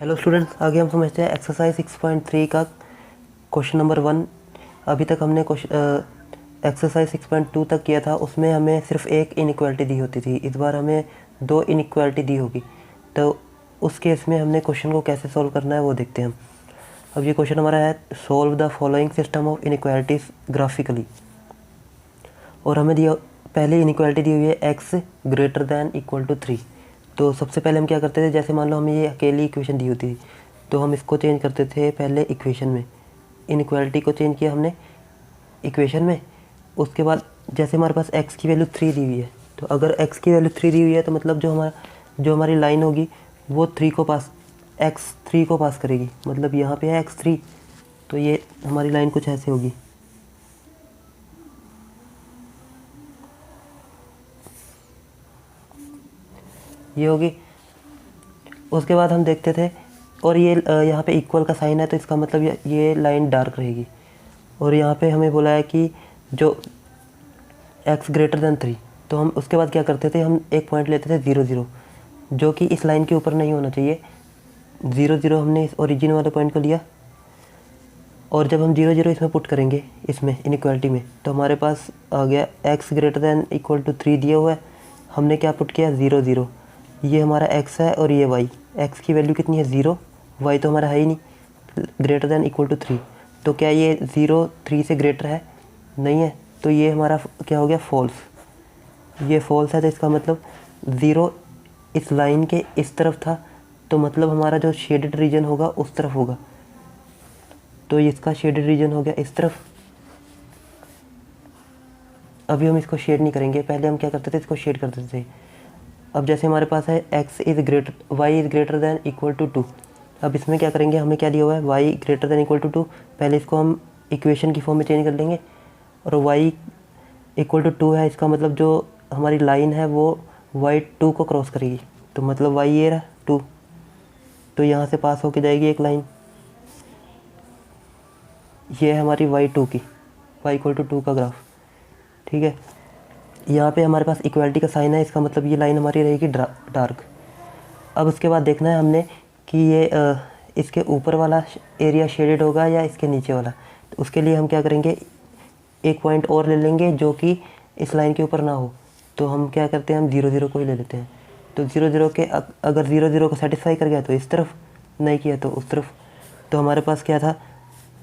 Hello students, आगे हम समझते हैं एक्सरसाइज 6.3 का क्वेश्चन नंबर 1। अभी तक हमने एक्सरसाइज 6.2 तक किया था, उसमें हमें सिर्फ एक इनइक्वालिटी दी होती थी। इस बार हमें दो इनइक्वालिटी दी होगी, तो उस केस में हमने क्वेश्चन को कैसे सॉल्व करना है वो देखते हैं हम। अब ये क्वेश्चन हमारा है, solve the following system of inequalities graphically. और हमें दिया पहले इनइक्वालिटी दी हुई है x greater than equal to 3। तो सबसे पहले हम क्या करते थे, जैसे मान लो हमें ये अकेली इक्वेशन दी होती थी तो हम इसको चेंज करते थे पहले इक्वेशन में। इनइक्वालिटी को चेंज किया हमने इक्वेशन में। उसके बाद जैसे हमारे पास x की वैल्यू 3 दी हुई है, तो अगर x की वैल्यू 3 दी हुई है तो मतलब जो हमारी लाइन होगी वो 3 को पास x3 को पास करेगी। मतलब यहाँ पे है x3, तो ये हमारी लाइन कुछ ऐसे होगी। ये होगी। उसके बाद हम देखते थे, और ये यहाँ पे इक्वल का साइन है तो इसका मतलब ये लाइन डार्क रहेगी। और यहाँ पे हमें बोला है कि जो x ग्रेटर दैन 3, तो हम उसके बाद क्या करते थे, हम एक पॉइंट लेते थे 0 0, जो कि इस लाइन के ऊपर नहीं होना चाहिए। 0 0 हमने इस ओरिजिन वाले पॉइंट को लिया, और जब हम 0 0 इसमें पुट करेंगे, इसमें इनइक्वालिटी में, तो हमारे पास आ गया x greater than equal to 3 दिया हुआ है। हमने क्या पुट किया 0 0, ये हमारा x है और ये y। x की वैल्यू कितनी है 0, y तो हमारा है ही नहीं, ग्रेटर दैन इक्वल टू 3। तो क्या ये 0 3 से ग्रेटर है? नहीं है, तो ये हमारा क्या हो गया फॉल्स। ये फॉल्स है, तो इसका मतलब 0 इस लाइन के इस तरफ था, तो मतलब हमारा जो शेडेड रीजन होगा उस तरफ होगा। तो इसका शेडेड रीजन हो गया इस तरफ। अभी हम इसको शेड नहीं करेंगे, पहले हम क्या करते थे, इसको शेड कर देते थे। अब जैसे हमारे पास है y is greater than equal to 2। अब इसमें क्या करेंगे, हमें क्या दिया हुआ है y greater than equal to 2। पहले इसको हम इक्वेशन की फॉर्म में चेंज कर लेंगे, और वाई इक्वल टू 2 है, इसका मतलब जो हमारी लाइन है वो वाई 2 को क्रॉस करेगी। तो मतलब वाई ये रहा 2, तो यहाँ से पास होके जाएगी एक लाइन, ये है हमारी वाई 2 की, वाई इक्वल टू 2 का ग्राफ। ठीक है, यहाँ पे हमारे पास इक्वालिटी का साइन है, इसका मतलब ये लाइन हमारी रहेगी डार्क। अब उसके बाद देखना है हमने कि ये इसके ऊपर वाला एरिया शेडेड होगा या इसके नीचे वाला। तो उसके लिए हम क्या करेंगे, एक पॉइंट और ले लेंगे जो कि इस लाइन के ऊपर ना हो। तो हम क्या करते हैं, हम 0 0 को ही ले लेते हैं। तो 0 0 के अगर 0 0 को सेटिस्फाई कर गया तो इस तरफ, नहीं किया तो उस तरफ। तो हमारे पास क्या था,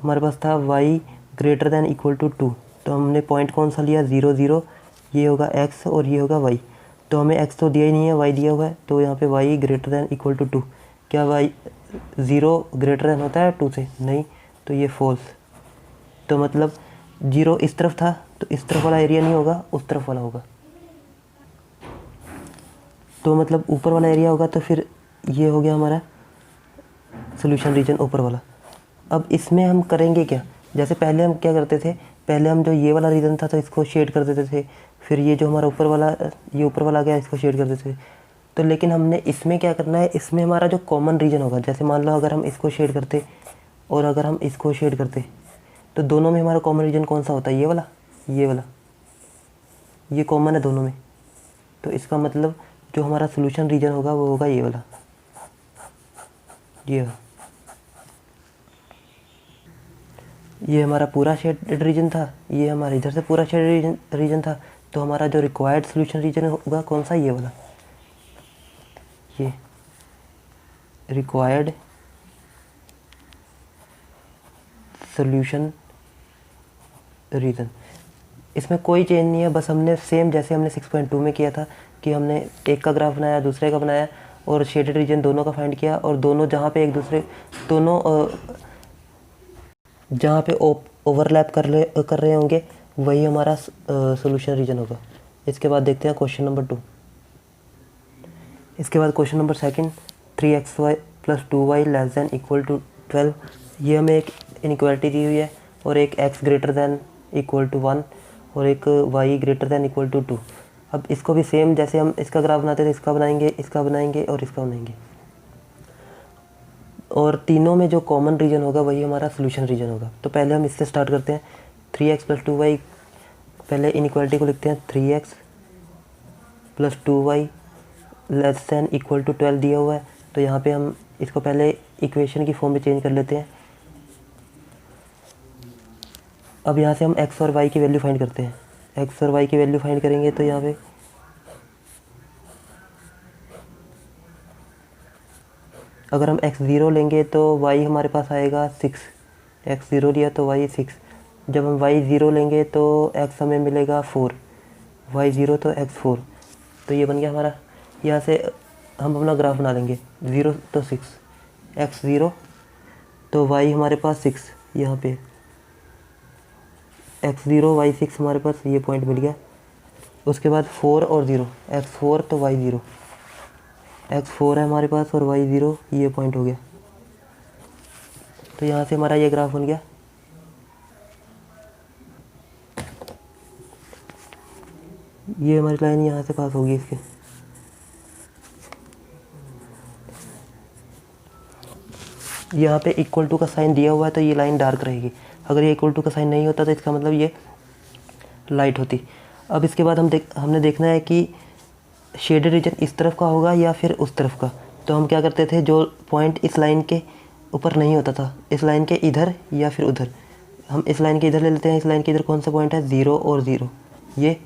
हमारे पास था y greater than equal to 2। तो हमने पॉइंट कौन सा लिया 0 0, ये होगा x और ये होगा y। तो हमें x तो दिया ही नहीं है, y दिया हुआ है, तो यहाँ पे y greater than equal to 2। क्या y 0 ग्रेटर दैन होता है 2 से? नहीं, तो ये फॉल्स। तो मतलब 0 इस तरफ था, तो इस तरफ वाला एरिया नहीं होगा, उस तरफ वाला होगा। तो मतलब ऊपर वाला एरिया होगा, तो फिर ये हो गया हमारा सोल्यूशन रीजन ऊपर वाला। अब इसमें हम करेंगे क्या, जैसे पहले हम क्या करते थे, पहले हम जो ये वाला रीजन था तो इसको शेड कर देते थे, फिर ये जो हमारा ऊपर वाला आ गया इसको शेड कर देते थे। तो लेकिन हमने इसमें क्या करना है, इसमें हमारा जो कॉमन रीजन होगा, जैसे मान लो अगर हम इसको शेड करते और अगर हम इसको शेड करते, तो दोनों में हमारा कॉमन रीजन कौन सा होता है, ये वाला, ये कॉमन है दोनों में। तो इसका मतलब जो हमारा सोल्यूशन रीजन होगा वो होगा ये वाला, ये हमारा पूरा शेडेड रीजन था, ये हमारा इधर से पूरा शेडेड रीजन था। तो हमारा जो रिक्वायर्ड सोल्यूशन रीजन होगा कौन सा, ये वाला, ये रिक्वायर्ड सोल्यूशन रीजन। इसमें कोई चेंज नहीं है, बस हमने सेम जैसे हमने 6.2 में किया था कि हमने एक का ग्राफ बनाया, दूसरे का बनाया, और शेडेड रीजन दोनों का फाइंड किया, और दोनों जहाँ पे एक दूसरे दोनों जहाँ पे ओवरलैप कर रहे होंगे वही हमारा सोल्यूशन रीजन होगा। इसके बाद देखते हैं क्वेश्चन नंबर 2। इसके बाद question number second, 3xy plus 2y less than equal to 12। ये हमें एक इनइक्वालिटी दी हुई है, और एक x greater than equal to 1 और एक y greater than equal to 2। अब इसको भी सेम जैसे हम इसका ग्राफ बनाते थे, इसका बनाएंगे, इसका बनाएंगे और इसका बनाएंगे, और तीनों में जो कॉमन रीजन होगा वही हमारा सोल्यूशन रीजन होगा। तो पहले हम इससे स्टार्ट करते हैं, 3x प्लस 2y। पहले इनइक्वालिटी को लिखते हैं 3x plus 2y less than equal to 12 दिया हुआ है। तो यहाँ पे हम इसको पहले इक्वेशन की फॉर्म में चेंज कर लेते हैं। अब यहाँ से हम एक्स और वाई की वैल्यू फाइंड करते हैं। एक्स और वाई की वैल्यू फाइंड करेंगे तो यहाँ पे अगर हम x0 लेंगे तो y हमारे पास आएगा 6। x0 लिया तो y 6। जब हम y0 लेंगे तो x हमें मिलेगा 4, y0 तो x 4। तो ये बन गया हमारा। यहाँ से हम अपना ग्राफ बना लेंगे। 0 तो 6, x0 तो y हमारे पास 6 यहाँ पे, x0 y 6 हमारे पास ये पॉइंट मिल गया। उसके बाद 4 और 0, x4 तो y 0, x4 है हमारे पास और y 0 ये पॉइंट हो गया। तो यहाँ से हमारा ये ग्राफ बन गया। ये हमारी लाइन यहाँ से पास होगी इसके। यहाँ पे इक्वल टू का साइन दिया हुआ है तो ये लाइन डार्क रहेगी। अगर ये इक्वल टू का साइन नहीं होता तो इसका मतलब ये लाइट होती। अब इसके बाद हमने देखना है कि शेडेड रीजन इस तरफ का होगा या फिर उस तरफ का। तो हम क्या करते थे, जो पॉइंट इस लाइन के ऊपर नहीं होता था, इस लाइन के इधर या फिर उधर, हम इस लाइन के इधर ले लेते हैं। इस लाइन के इधर कौन सा पॉइंट है, 0 और 0 ये।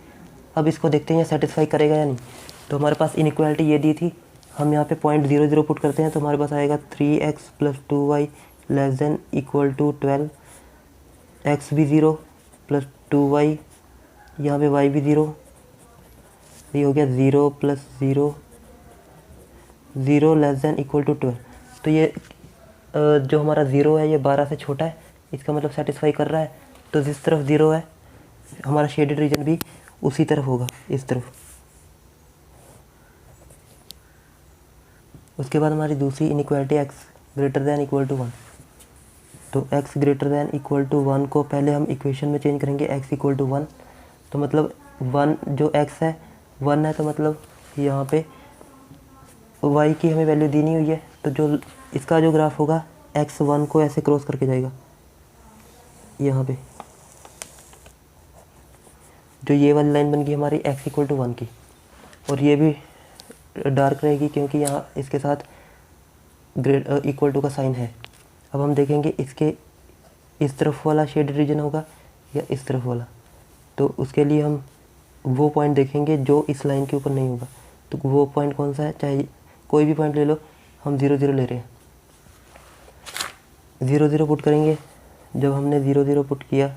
अब इसको देखते हैं सेटिस्फाई करेगा या नहीं। तो हमारे पास इनइक्वालिटी ये दी थी, हम यहाँ पे पॉइंट 0 0 पुट करते हैं तो हमारे पास आएगा 3x + 2y ≤ 12, x भी 0 + 2y, यहाँ पे y भी 0, ये हो गया 0 + 0 0 ≤ 12। तो ये जो हमारा 0 है ये 12 से छोटा है, इसका मतलब सेटिस्फाई कर रहा है। तो जिस तरफ 0 है हमारा शेडेड रीजन भी उसी तरफ होगा, इस तरफ। उसके बाद हमारी दूसरी इनइक्वालिटी x > 1। तो x > 1 को पहले हम इक्वेशन में चेंज करेंगे, x = 1। तो मतलब 1 जो x है 1 है, तो मतलब यहाँ पे y की हमें वैल्यू दी नहीं हुई है। तो जो इसका जो ग्राफ होगा x 1 को ऐसे क्रॉस करके जाएगा यहाँ पे। जो ये वाली लाइन बन गई हमारी x = 1 की, और ये भी डार्क रहेगी क्योंकि यहाँ इसके साथ इक्वल टू का साइन है। अब हम देखेंगे इसके इस तरफ वाला शेड रीजन होगा या इस तरफ वाला। तो उसके लिए हम वो पॉइंट देखेंगे जो इस लाइन के ऊपर नहीं होगा। तो वो पॉइंट कौन सा है, चाहे कोई भी पॉइंट ले लो, हम 0 0 ले रहे हैं। 0 0 पुट करेंगे। जब हमने 0 0 पुट किया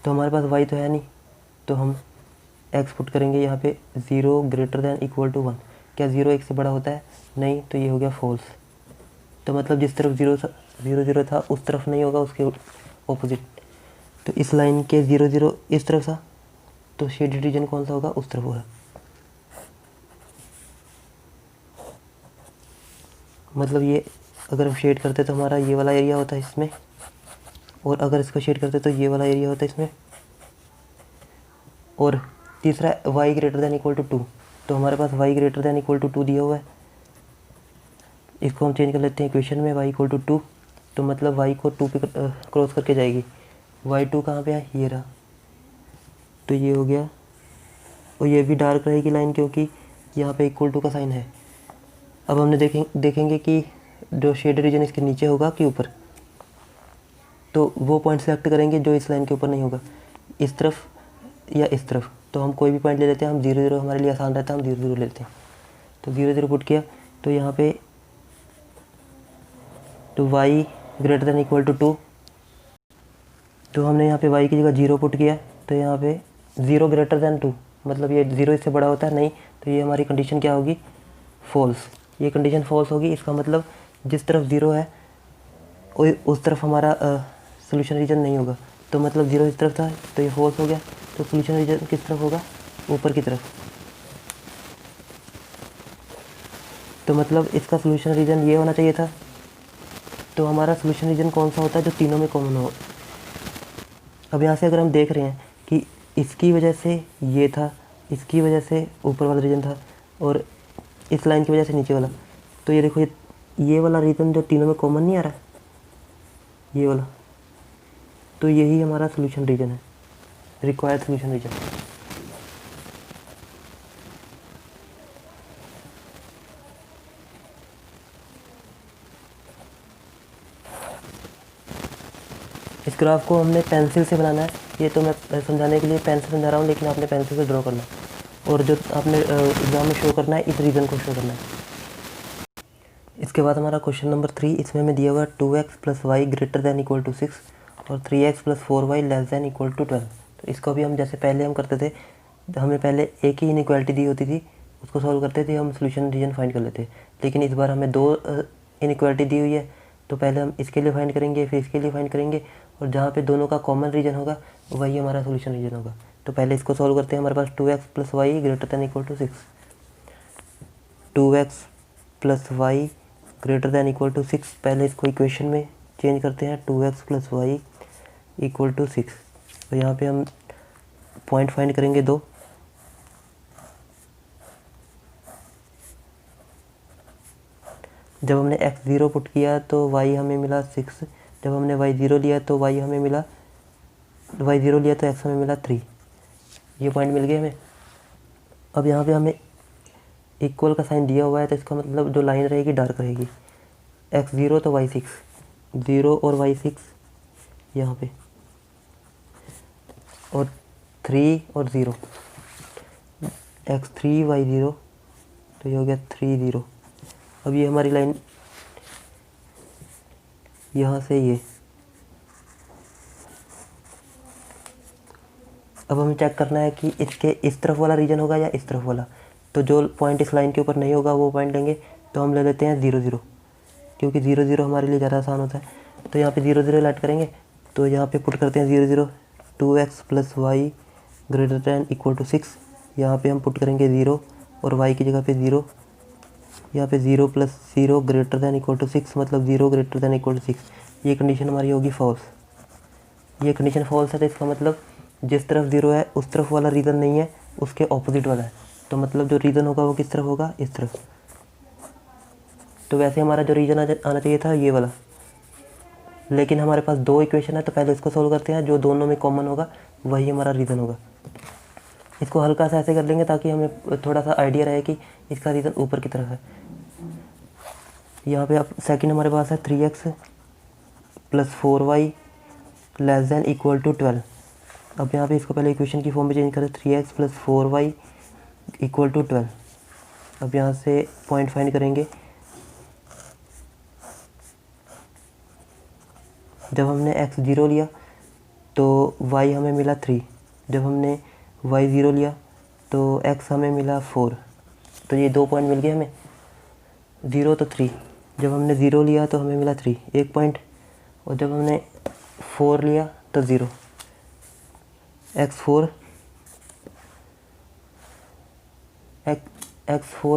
तो हमारे पास y तो है नहीं, तो हम x पुट करेंगे यहाँ पे 0 > 1। क्या 0 1 से बड़ा होता है, नहीं, तो ये हो गया फॉल्स। तो मतलब जिस तरफ 0 0 था उस तरफ नहीं होगा, उसके ऑपोजिट। तो इस लाइन के 0 0 इस तरफ था, तो शेडेड रीजन कौन सा होगा, उस तरफ होगा। मतलब ये अगर हम शेड करते तो हमारा ये वाला एरिया होता है इसमें, और अगर इसको शेड करते तो ये वाला एरिया होता है इसमें। और तीसरा y > 2। तो हमारे पास y > 2 दिया हुआ है। इसको हम चेंज कर लेते हैं इक्वेशन में, y = 2। तो मतलब y को 2 पे क्रॉस करके जाएगी। y2 कहाँ पे है, ये रहा। तो ये हो गया, और ये भी डार्क रहेगी लाइन क्योंकि यहाँ पे इक्वल टू का साइन है। अब हमने देखेंगे कि जो शेड रीजन इसके नीचे होगा कि ऊपर। तो वो पॉइंट सेलेक्ट करेंगे जो इस लाइन के ऊपर नहीं होगा, इस तरफ या इस तरफ। तो हम कोई भी पॉइंट ले लेते हैं। हम 0 0 हमारे लिए आसान रहता है, हम 0 0 लेते हैं। तो 0 0 पुट किया तो यहाँ पे तो y > 2। तो हमने यहाँ पे y की जगह 0 पुट किया, तो यहाँ पे 0 > 2, मतलब ये 0 इससे बड़ा होता है, नहीं। तो ये हमारी कंडीशन क्या होगी, फॉल्स। ये कंडीशन फॉल्स होगी। इसका मतलब जिस तरफ 0 है उस तरफ हमारा सोल्यूशन रीजन नहीं होगा। तो मतलब 0 इस तरफ था तो ये फॉल्स हो गया। तो सोल्यूशन रीजन किस तरफ होगा, ऊपर की तरफ। तो मतलब इसका सोल्यूशन रीजन ये होना चाहिए था। तो हमारा सोल्यूशन रीजन कौन सा होता है, जो तीनों में कॉमन हो। अब यहाँ से अगर हम देख रहे हैं कि इसकी वजह से ये था, इसकी वजह से ऊपर वाला रीजन था, और इस लाइन की वजह से नीचे वाला। तो ये देखो, ये वाला रीजन जो तीनों में कॉमन नहीं आ रहा है, ये वाला। तो यही हमारा सोल्यूशन रीजन है, रिक्वायर्ड सोल्यूशन रीजन। इस ग्राफ को हमने पेंसिल से बनाना है। ये तो मैं समझाने के लिए पेन से समझा रहा हूँ, लेकिन आपने पेंसिल से ड्रॉ करना है और जो आपने एग्ज़ाम में शो करना है इस रीजन को शो करना है। इसके बाद हमारा क्वेश्चन नंबर 3, इसमें हमें दिया हुआ 2x + y greater than equal to 6 और 3x + 4y less than equal to 12। तो इसको भी हम जैसे पहले हम करते थे, हमें पहले एक ही इनइक्वालिटी दी होती थी, उसको सॉल्व करते थे, हम सोल्यूशन रीजन फाइंड कर लेते। लेकिन इस बार हमें 2 इनइक्वालिटी दी हुई है, तो पहले हम इसके लिए फाइंड करेंगे, फिर इसके लिए फाइंड करेंगे, और जहाँ पे दोनों का कॉमन रीजन होगा वही हमारा सोल्यूशन रीजन होगा। तो पहले इसको सॉल्व करते हैं। हमारे पास 2x + y greater than equal to 6, 2x + y greater than equal to 6। पहले इसको इक्वेशन में चेंज करते हैं, 2x + y इक्वल टू 6। तो यहाँ पे हम पॉइंट फाइंड करेंगे 2। जब हमने x0 पुट किया तो y हमें मिला 6। जब हमने y0 लिया तो y हमें मिला, y0 लिया तो x हमें मिला 3। ये पॉइंट मिल गए हमें। अब यहाँ पे हमें इक्वल का साइन दिया हुआ है, तो इसका मतलब जो लाइन रहेगी डार्क रहेगी। x0 तो y6, 0 और y6 यहाँ पे, और 3 और 0, x3 y0, तो ये हो गया 3 0। अब ये हमारी लाइन यहाँ से ये, अब हमें चेक करना है कि इसके इस तरफ वाला रीजन होगा या इस तरफ वाला। तो जो पॉइंट इस लाइन के ऊपर नहीं होगा वो पॉइंट लेंगे। तो हम ले लेते हैं 0 0, क्योंकि 0 0 हमारे लिए ज़्यादा आसान होता है। तो यहाँ पे 0 0 ऐड करेंगे, तो यहाँ पे पुट करते हैं 0 0, 2x + y greater than equal to 6। यहाँ पे हम पुट करेंगे 0 और y की जगह पे 0। यहाँ पे 0 + 0 ग्रेटर दैन इक्वल टू 6, मतलब 0 ग्रेटर दैन इक्वल टू 6। ये कंडीशन हमारी होगी फॉल्स। ये कंडीशन फॉल्स है, तो इसका मतलब जिस तरफ 0 है उस तरफ वाला रीज़न नहीं है, उसके ऑपोजिट वाला है। तो मतलब जो रीज़न होगा वो किस तरफ होगा, इस तरफ। तो वैसे हमारा जो रीजन आना चाहिए था ये वाला, लेकिन हमारे पास 2 इक्वेशन है, तो पहले इसको सोल्व करते हैं। जो दोनों में कॉमन होगा वही हमारा रीज़न होगा। इसको हल्का सा ऐसे कर लेंगे ताकि हमें थोड़ा सा आइडिया रहे कि इसका रीज़न ऊपर की तरफ है। यहाँ पे अब सेकंड हमारे पास है 3x + 4y less than equal to 12। अब यहाँ पे इसको पहले इक्वेशन की फॉर्म में चेंज करें, 3x + 4y इक्वल टू 12। अब यहाँ से पॉइंट फाइंड करेंगे। जब हमने x0 लिया तो y हमें मिला 3। जब हमने y0 लिया तो x हमें मिला 4। तो ये 2 पॉइंट मिल गए हमें, 0 तो 3। जब हमने 0 लिया तो हमें मिला 3, 1 पॉइंट। और जब हमने 4 लिया तो 0, x4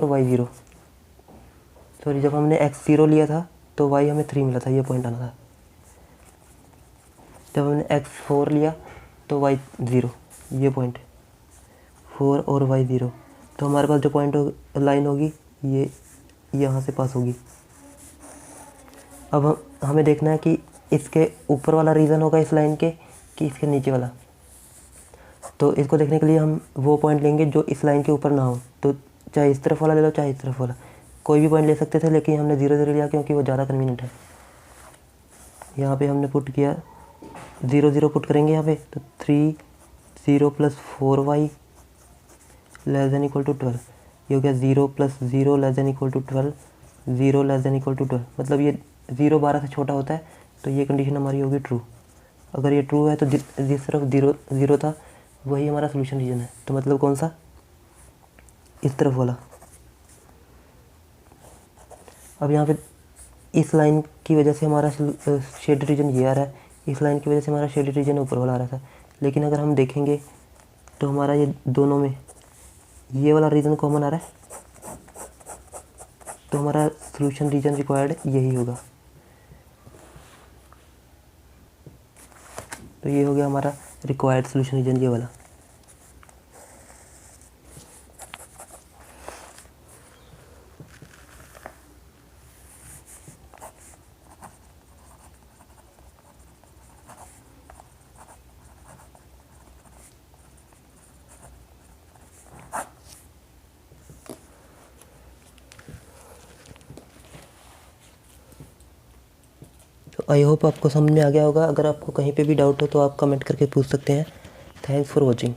y0। सॉरी, जब हमने x0 लिया था तो y हमें 3 मिला था, ये पॉइंट आना था। जब हमने x4 लिया तो y0, ये पॉइंट 4 और y0। तो हमारे पास जो पॉइंट लाइन होगी ये यहाँ से पास होगी। अब हमें देखना है कि इसके ऊपर वाला रीज़न होगा इस लाइन के कि इसके नीचे वाला। तो इसको देखने के लिए हम वो पॉइंट लेंगे जो इस लाइन के ऊपर ना हो। तो चाहे इस तरफ वाला ले लो, चाहे इस तरफ वाला, कोई भी पॉइंट ले सकते थे, लेकिन हमने 0 0 लिया क्योंकि वो ज़्यादा कन्वीनियंट है। यहाँ पे हमने पुट किया 0 0 पुट करेंगे यहाँ पे, तो 3 0 + 4y less than equal to 12। ये हो गया 0 + 0 less than equal to 12, 0 less than equal to 12। मतलब ये 0 12 से छोटा होता है, तो ये कंडीशन हमारी होगी ट्रू। अगर ये ट्रू है तो जिस तरफ 0 0 था वही हमारा सोल्यूशन रीजन है। तो मतलब कौन सा, इस तरफ वाला। अब यहाँ पे इस लाइन की वजह से हमारा शेड रीजन ये आ रहा है, इस लाइन की वजह से हमारा शेड रीजन ऊपर वाला आ रहा था। लेकिन अगर हम देखेंगे तो हमारा ये दोनों में ये वाला रीजन कॉमन आ रहा है, तो हमारा सोल्यूशन रीजन रिक्वायर्ड यही होगा। तो ये हो गया हमारा रिक्वायर्ड सोल्यूशन रीजन, ये वाला। तो आई होप आपको समझ में आ गया होगा। अगर आपको कहीं पे भी डाउट हो तो आप कमेंट करके पूछ सकते हैं। Thanks for watching.